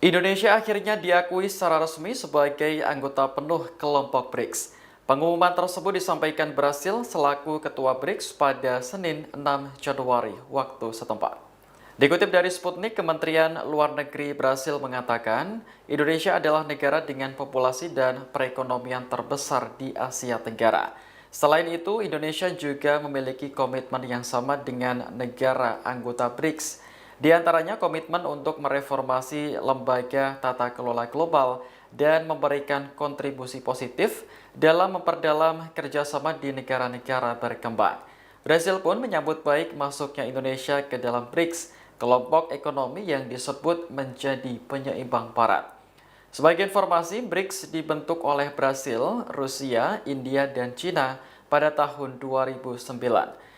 Indonesia akhirnya diakui secara resmi sebagai anggota penuh kelompok BRICS. Pengumuman tersebut disampaikan Brasil selaku Ketua BRICS pada Senin 6 Januari waktu setempat. Dikutip dari Sputnik, Kementerian Luar Negeri Brasil mengatakan Indonesia adalah negara dengan populasi dan perekonomian terbesar di Asia Tenggara. Selain itu, Indonesia juga memiliki komitmen yang sama dengan negara anggota BRICS. Di antaranya komitmen untuk mereformasi lembaga tata kelola global dan memberikan kontribusi positif dalam memperdalam kerjasama di negara-negara berkembang. Brasil pun menyambut baik masuknya Indonesia ke dalam BRICS, kelompok ekonomi yang disebut menjadi penyeimbang barat. Sebagai informasi, BRICS dibentuk oleh Brasil, Rusia, India, dan Cina pada tahun 2009.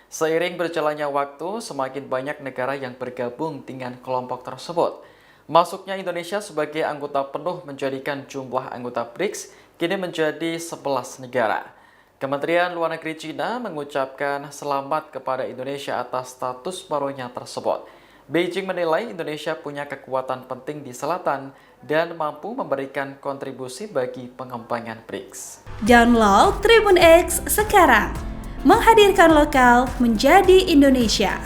Seiring berjalannya waktu, semakin banyak negara yang bergabung dengan kelompok tersebut. Masuknya Indonesia sebagai anggota penuh menjadikan jumlah anggota BRICS kini menjadi 11 negara. Kementerian Luar Negeri Cina mengucapkan selamat kepada Indonesia atas status barunya tersebut. Beijing menilai Indonesia punya kekuatan penting di selatan dan mampu memberikan kontribusi bagi pengembangan BRICS. Download Tribun X sekarang, menghadirkan lokal menjadi Indonesia.